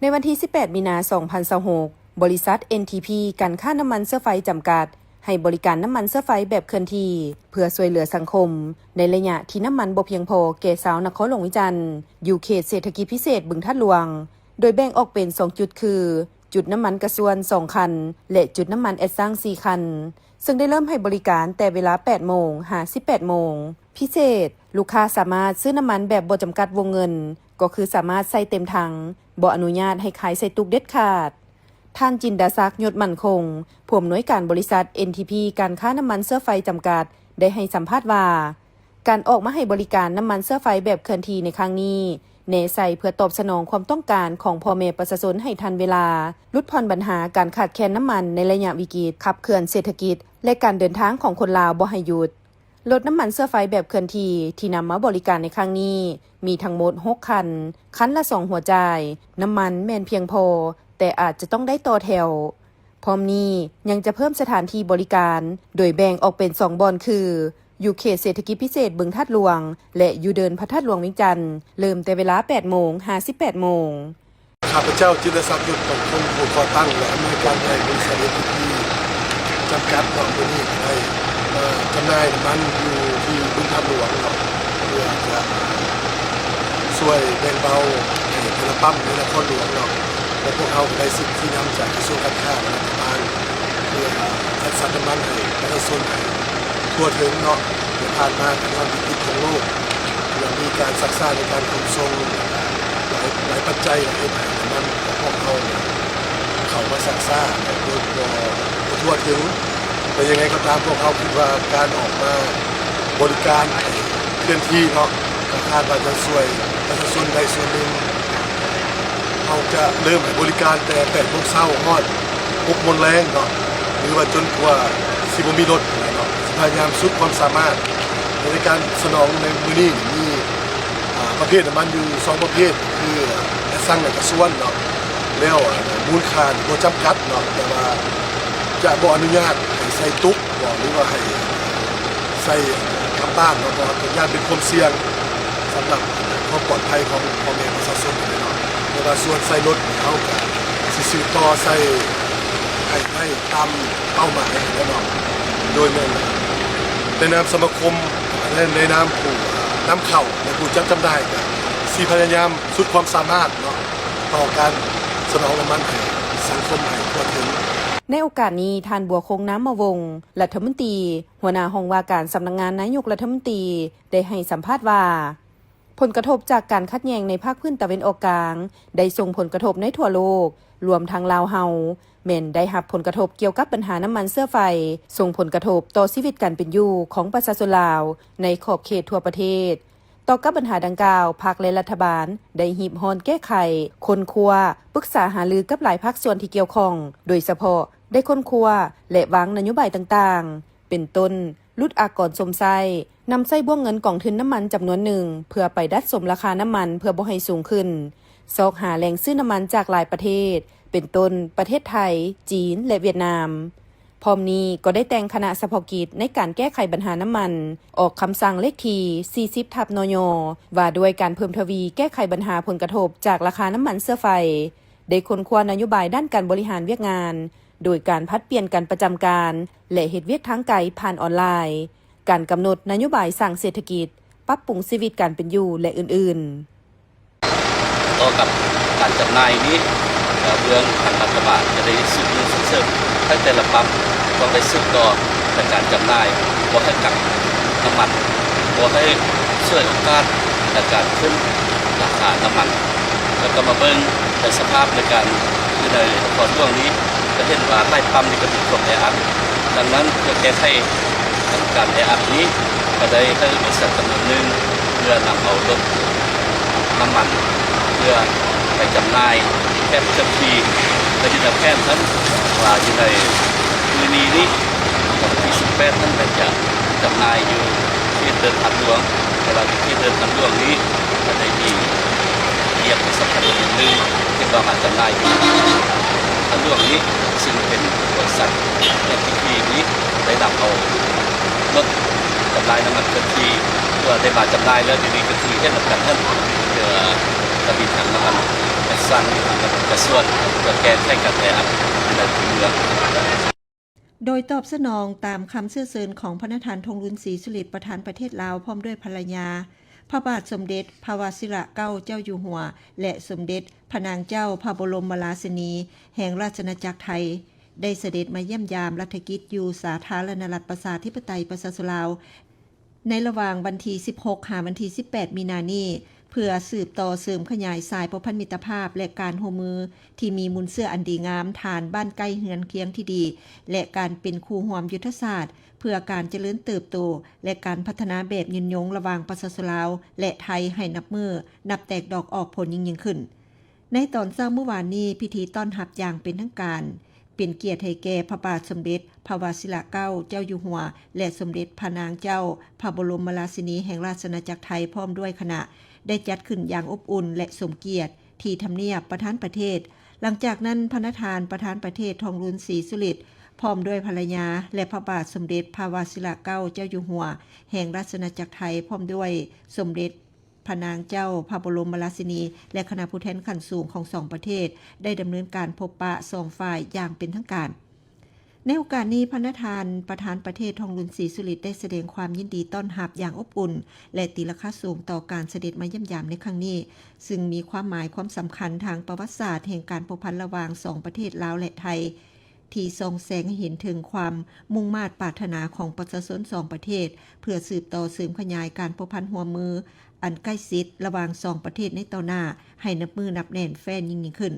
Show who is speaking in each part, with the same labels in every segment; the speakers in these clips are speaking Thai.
Speaker 1: ในวันที่ 18 มีนาคม 2026 บริษัท NTP การค้าน้ำมันเสื้อไฟจำกัดให้บริการน้ำมันเสื้อไฟแบบเคลื่อนที่เพื่อช่วยเหลือสังคมในระยะที่น้ำมันบ่เพียงพอแก่ชาวนครหลวงวิจันทร์อยู่เขตเศรษฐกิจพิเศษบึงทัดหลวงโดยแบ่งออกเป็น 2 จุดคือจุดน้ำมันกระส่วน 2 คันและจุดน้ำมันแอดซัง 4 คันซึ่งได้เริ่มให้บริการแต่เวลา 8 โมง 18 โมงพิเศษลูกค้าสามารถซื้อน้ำมันแบบบ่จำกัดวงเงินก็คือสามารถใส่เต็มถังบ่อนุญาตให้ขายใส่ตุกเด็ดขาดท่านจินดาศักดิ์ยศมั่นคงผู้อำนวยการบริษัท NTP การค้าน้ำมันเสื้อไฟจำกัดได้ให้สัมภาษณ์ว่าการออกมาให้บริการน้ำมันเสื้อไฟแบบเคลื่อนที่ในครั้งนี้เนใส่เพื่อตอบสนองความต้องการของพ่อแม่ประชาชนให้ทันเวลาลดผ่อนปัญหาการขาดแคลนน้ำมันในระยะวิกฤตขับเคลื่อนเศรษฐกิจและการเดินทางของคนลาวบ่ให้หยุดรถน้ำมันเสื้อไฟแบบเคลื่อนที่ที่นำมาบริการในครั้งนี้มีทั้งหมด6คันคันละ2หัวจ่ายน้ำมันแม่นเพียงพอแต่อาจจะต้องได้ต่อแถวพร้อมนี้ยังจะเพิ่มสถานที่บริการโดยแบ่งออกเป็น2บ่อนคืออยู่เขตเศรษฐกิจพิเศษบึงทัดหลวงและอยู่เดินพระธาตุหลวงวิจันทร์เริ่มแต่เวลา 8 โมง 18 โมง
Speaker 2: ข้าพเจ้าจินดาศักดิ์ยศมั่นคงผู้ก่อตั้งและอำนวยการใหญ่บริษัท NTP จำกัดของตัวนี้ได้จำหน่ายน้ำมันอยู่ที่บึงทัดหลวงครับเพื่อจะช่วยแบ่งเบาให้พลปั๊มในนครหลวงเนาะและพวกเขาได้สิทธิ์ที่นำจากกระทรวงการค้าและรัฐบาลเพื่อจัดสรรน้ำมันให้ประชาชนให้ทั่วถึงเนาะเพื่อผ่านมาทางความวิกฤตของโลกเพื่อมีการซักซ้าในการขนส่งหลายปัจจัยให้น้ำมันของพวกเขาเขามาซักซ้าโดยทั่วถึงแต่ยังไงก็ตามพวกเขาคิดว่าการออกมาบริการเคลื่อนที่เนาะคาดว่าจะช่วยประชาชนได้ส่วนหนึ่งเขาจะเริ่มให้บริการแต่8 โมงเช้าฮอด6 โมงแรงเนาะหรือว่าจนกว่าสิบ่มีรถเนาะพยายามสุดความสามารถในการสนองในมื้อนี้มีประเภทน้ำมันอยู่2ประเภทคือแอดซังและกระส่วนเนาะแล้วมูลค่าบ่จำกัดเนาะแต่ว่าจะบ่อนุญาตให้ใส่ตุ๊กบ่หรือว่าให้ใส่กลับบ้านเนาะเพราะว่าญาติเป็นความเสี่ยงสำหรับความปลอดภัยของพ่อแม่ประชาชนเนาะแต่ว่าส่วนใส่รถเขาก็สิซื้อต่อใส่ให้ตามเป้าหมายแน่นอนโดยในนามสมาคมในนามผู้นำเข้าและผู้จัดจำหน่ายก็สิพยายามสุดความสามารถเนาะต่อการสนองน้ำมันให้สังคมให้ทั่วถึง
Speaker 1: ในโอกาสนี้ท่านบัวคงน้ำมาวงรัฐมนตรีหัวหน้าห้องว่าการสำนักงานนายกรัฐมนตรีได้ให้สัมภาษณ์ว่าผลกระทบจากการขัดแย้งในภาคพื้นตะวันออกกลางได้ส่งผลกระทบในทั่วโลกรวมทั้งลาวเฮาแม่นได้รับผลกระทบเกี่ยวกับปัญหาน้ำมันเสื้อไฟส่งผลกระทบต่อชีวิตการเป็นอยู่ของประชาชนลาวในขอบเขตทั่วประเทศต่อกับปัญหาดังกล่าวพรรคและรัฐบาลได้หีบฮอนแก้ไขค้นคว้าปรึกษาหารือกับหลายภาคส่วนที่เกี่ยวข้องโดยเฉพาะได้ค้นคว้าและวางนโยบายต่างๆเป็นต้นลดอากรสมไส้นำไส้บ่วงเงินกองทุนน้ำมันจำนวนหนึ่งเพื่อไปดัดสมราคาน้ำมันเพื่อบ่ให้สูงขึ้นซอกหาแหล่งซื้อน้ำมันจากหลายประเทศเป็นต้นประเทศไทยจีนและเวียดนามพร้อมนี้ก็ได้แต่งคณะเฉพาะกิจในการแก้ไขปัญหาน้ำมันออกคำสั่งเลขที่40/นย.ว่าด้วยการเพิ่มทวีแก้ไขปัญหาผลกระทบจากราคาน้ำมันเสื้อไฟได้ค้นคว้านโยบายด้านการบริหารเวียกงานโดยการพัดเปลี่ยนกันประจำการและเฮ็ดเวียกทางไกลผ่านออนไลน์การกำหนดนโยบายสร้างเศรษฐกิจปรับปรุงชีวิตการเป็นอยู่และอื่น
Speaker 3: ๆต่อกับการจำหน่ายนี้เรื่องทางรัฐบาลจะได้สืบเรื่องส่งเสริมให้แต่ละปั๊มต้องได้สืบต่อในการจำหน่ายบ่ให้กักน้ำมันบ่ให้ช่วยโอกาสในการขึ้นราคาน้ำมันแล้วก็มาเบิ่งในสภาพในการที่ในตอนช่วงนี้จะเห็นว่าใต้ปั๊มนี่ก็มีความแออัดดังนั้นเพื่อแก้ไขการแออัดนี้ก็ได้ให้บริษัทจำนวนหนึ่งเพื่อนำเอารถน้ำมันเพื่อไปจำหน่ายแค่จำทีและที่แค่นั้นว่าอยู่ในมือนี้วันที่18นั้นจะจำหน่ายอยู่ที่เดินทางหลวงเวลาที่เดินทางหลวงนี้จะได้มีเรียกสำคัญหนึ่งที่เรามาจำหน่ายอยู่ทางหลวงนี้ซึ่งเป็นบริษัทNTPนี้ได้นำเอารถจำหน่ายน้ำมันเคลื่อนที่เพื่อได้มาจำหน่ายแล้วทีนี้ก็คือแค่นำกันท่านเพื่อจะมีทางน้ำมัน สร้างกระส่วนเพื่อแก้ไขการแออัดในพื้นเมือง
Speaker 4: โดยตอบสนองตามคำเสื้อเซินของพระนทานธงรุนศรีสุริตประธานประเทศลาวพร้อมด้วยภรรยาพระบาทสมเด็จพระวชิระเกล้าเจ้าอยู่หัวและสมเด็จพระนางเจ้าพระบรมราชินีแห่งราชอาณาจักรไทยได้เสด็จมาเยี่ยมยามรัฐกิจอยู่สาธารณรัฐประชาธิปไตยประชาชนลาวในระหว่างวันที่16หาวันที่18มีนาคมนี้เพื่อสืบต่อเสริมขยายสายประพันธมิตรภาพและการร่วมมือที่มีมูลเสื้ออันดีงามฐานบ้านใกล้เฮือนเคียงที่ดีและการเป็นคู่ร่วมยุทธศาสตร์เพื่อการเจริญเติบโตและการพัฒนาแบบยืนยงระหว่างประชาชนลาวและไทยให้นับแตกดอกออกผลยิ่งขึ้นในตอนเช้าเมื่อวานนี้พิธีต้อนรับอย่างเป็นทางการเป็นเกียรติให้แก่พระบาทสมเด็จพระวชิระเกล้าเจ้าอยู่หัวและสมเด็จพระนางเจ้าพระบรมราชินีแห่งราชอาณาจักรไทยพร้อมด้วยคณะได้จัดขึ้นอย่างอบอุ่นและสมเกียรติที่ทำเนียบประธานประเทศหลังจากนั้นพระนทานประธานประเทศทองรุนศรีสุริตพร้อมด้วยภรรยาและพระบาทสมเด็จพระวชิระเกล้าเจ้าอยู่หัวแห่งราชอาณาจักรไทยพร้อมด้วยสมเด็จพระนางเจ้าพระบรมราชินีและคณะผู้แทนขั้นสูงของสองประเทศได้ดำเนินการพบปะสองฝ่ายอย่างเป็นทางการในโอกาสนี้พระนทานประธานประเทศทองรุนศรีสุริตได้แสดงความยินดีต้อนรับอย่างอบอุ่นและตีราคาสูงต่อการเสด็จมาเยี่ยมยามในครั้งนี้ซึ่งมีความหมายความสำคัญทางประวัติศาสตร์แห่งการผูกพันระหว่างสองประเทศลาวและไทยที่ส่องแสงให้เห็นถึงความมุ่งมา่ปรารถนาของประชาชนสองประเทศเพื่อสืบต่อเสริมขยายการผูกพันร่วมมืออันใกล้ชิดระหว่างสองประเทศในต่อหน้าให้นับมือนับแน่นแฟ้นยิ่งขึ้น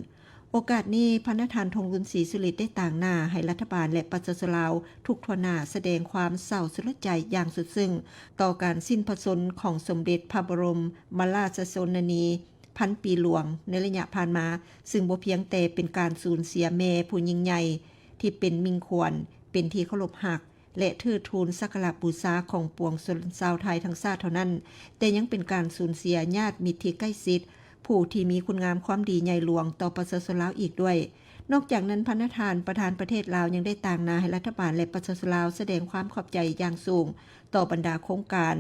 Speaker 4: โอกาสนี้พระนทานธงรุนศรีสุริตได้ต่างหน้าให้รัฐบาลและประชาชนลาวทุกทั่วหน้าแสดงความเศร้าสุดใจอย่างสุดซึ้งต่อการสิ้นพระชนม์ของสมเด็จพระบรมราชชนนีพันปีหลวงในระยะผ่านมาซึ่งบ่เพียงแต่เป็นการสูญเสียแม่ผู้ยิ่งใหญ่ที่เป็นมิ่งควรเป็นที่เคารพรักและเทิดทูนสักการะบูชาของปวงชนชาวไทยทั้งชาติเท่านั้นแต่ยังเป็นการสูญเสียญาติมิตรที่ใกล้ชิดผู้ที่มีคุณงามความดีใหญ่หลวงต่อประชาชนลาวอีกด้วยนอกจากนั้นพระนทานประธานประเทศลาวยังได้ต่างหน้าให้รัฐบาลและประชาชนลาวแสดงความขอบใจอย่างสูงต่อบรรดาโครงการ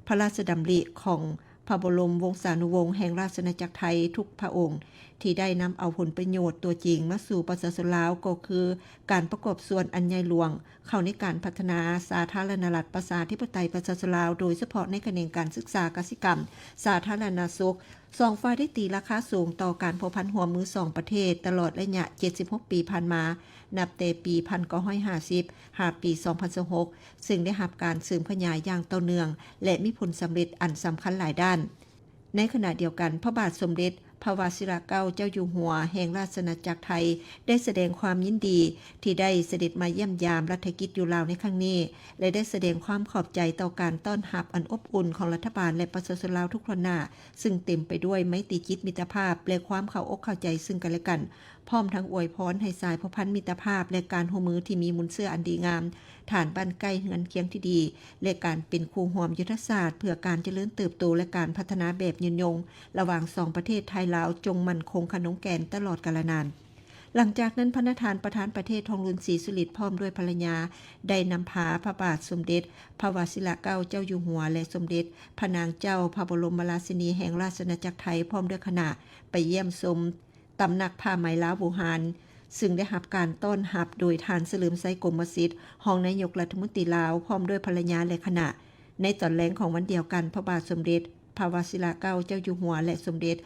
Speaker 4: พระราชดำริของพระบรมวงศานุวงศ์แห่งราชอาณาจักรไทยทุกพระองค์ที่ได้นำเอาผลประโยชน์ตัวจริงมาสู่ประชาชนลาวก็คือการประกอบส่วนอันใหญ่หลวงเข้าในการพัฒนาสาธารณรัฐประชาธิปไตยประชาชนลาวโดยเฉพาะในแขนงการศึกษากสิกรรมสาธารณสุขสองฝ่ายได้ตีราคาสูงต่อการผูกพันร่วมมือสองประเทศตลอดระยะ76 ปีผ่านมานับแต่ปี1950หาปี2026ซึ่งได้รับการเสริมขยายอย่างต่อเนื่องและมีผลสำเร็จอันสำคัญหลายด้านในขณะเดียวกันพระบาทสมเด็จพระวชิระเกล้าเจ้าอยู่หัวแห่งราชอาณาจักรไทยได้แสดงความยินดีที่ได้เสด็จมาเยี่ยมยามรัฐกิจอยู่ลาวในครั้งนี้และได้แสดงความขอบใจต่อการต้อนรับอันอบอุ่นของรัฐบาลและประชาชนลาวทุกคนหน้าซึ่งเต็มไปด้วยไมตรีจิตมิตรภาพและความเข้าอกเข้าใจซึ่งกันและกันพร้อมทั้งอวยพรให้สายผูกพันมิตรภาพและการร่วมมือที่มีมูลเสื้ออันดีงามฐานบ้านใกล้เฮือนเคียงที่ดีและการเป็นคู่ร่วมยุทธศาสตร์เพื่อการเจริญเติบโตและการพัฒนาแบบยืนยงระหว่างสองประเทศไทยลาวจงมั่นคงขนงแก่นตลอดกาลนานหลังจากนั้นพระนทานประธานประเทศทองรุนศรีสุริตพร้อมด้วยภรรยาได้นำพาพระบาทสมเด็จพระวชิระเกล้าเจ้าอยู่หัวและสมเด็จพระนางเจ้าพระบรมราชินีแห่งราชอาณาจักรไทยพร้อมด้วยคณะไปเยี่ยมชมตำหนักผ้าไหมลาวบูฮานซึ่งได้รับการต้อนรับโดยทานเฉลิมไซกรมสิทธิ์รองนายกรัฐมนตรีลาวพร้อมด้วยภรรยาและคณะในตอนแรกของวันเดียวกันพระบาทสมเด็จพระวชิระเกล้าเจ้าอยู่หัวและสมเด็จ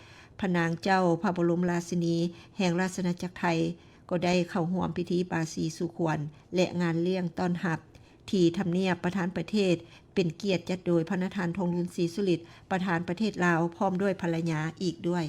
Speaker 4: พระนางเจ้าพระบรมราชินีแห่งราชอาณาจักรไทยก็ได้เข้าร่วมพิธีบาสีสุขวัญและงานเลี้ยงต้อนรับที่ทำเนียบประธานประเทศเป็นเกียรติจัดโดยพระนทานธงรุนศรีสุริตประธานประเทศลาวพร้อมด้วยภรรยาอีกด้วย